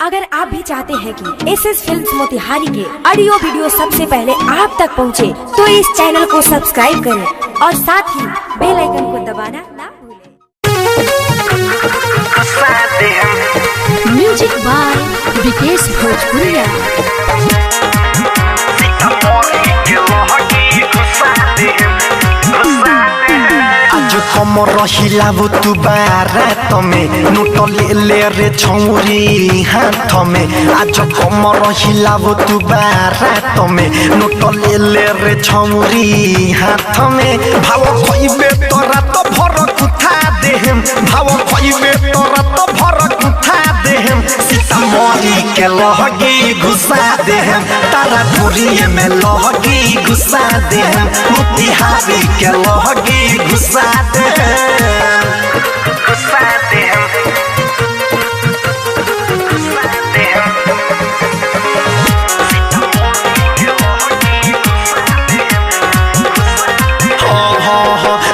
अगर आप भी चाहते हैं कि SS फिल्म्स मोतिहारी के ऑडियो वीडियो सबसे पहले आप तक पहुंचे, तो इस चैनल को सब्सक्राइब करें और साथ ही बेल आइकन को दबाना ना भूलें। म्यूजिक बाय विकेश भोजपुरिया। आज कमर हिलाबो तू बारात में नोट ले रे छौरी हाथ में। आज कमर हिलाबो तू बारात में नोट ले रे छौरी हाथ में। भाव खइबे तोरा तो भर कुथा देहम, भाव खइबे तोरा तो भर कुथा देहम। सीतामढ़ी के लहगी घुसा देहम, तारा पुरी में लहगी घुसा देहम। मोतिहारी के लहगी घुसा देहम, घुसा देहम, घुसा देहम।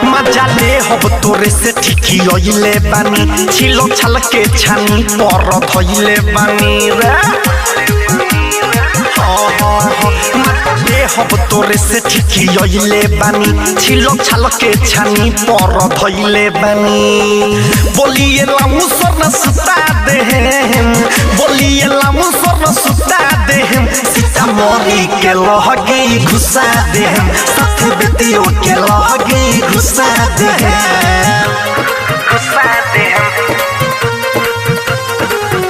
मजा ले हब तोरे से ठिकी ओइले बानी, छिलो छल के छानी पर धइले बानी रे। ले हब तोरे से ठिकी ओइले बानी, छिलो छल के छानी पर धइले बानी। बोलिए लामु सरन सुता देहम, बोलिए लामु सरन सुता देहम। सीतामढ़ी के लहगी घुसा देहम, साथ बेटियों के लहगी घुसा देहम, घुसा देहम,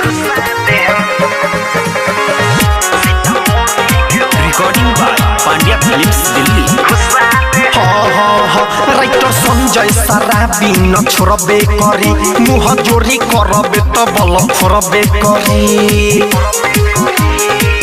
घुसा देहम। Recording by Pandya films Delhi. Writer Sanjay Sarabi न छोड़बे करी, मुह जोरी करबे तो बल फोड़बे करी।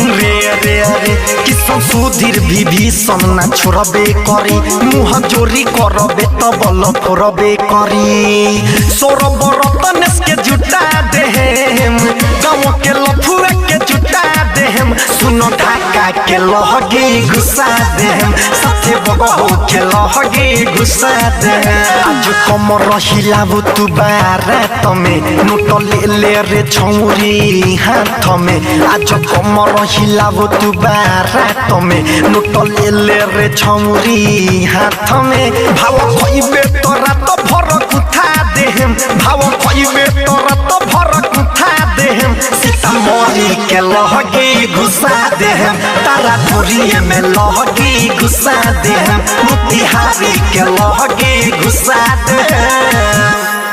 रे रे रे किसन सुधीर विभीषण न छोड़बे करी, मुह जोरी करबे तो बल फोड़बे करी। सौरभ रतनेश के जुटा देहम, गाँव के लफुआ के जुटा देहम। सुनो ढाका के लहगी घुसा देहम, साथे बगहो के लहगी घुसा देहम। आज कमर हिलाबो तू बारात में नोट ले रे छौरी हाथ में। आज कमर हिलाबो तू बारात में नोट ले रे छौरी हाथ में। भाव खइबे तोरा तो भर कुथा देहम, भाव खइबे तोरा तो भर कुथा देहम। सीतामढ़ी के लहगी घुसा देहम, तारा पुरी में लहगी घुसा देहम। मोतिहारी के लहगी घुसा देहम।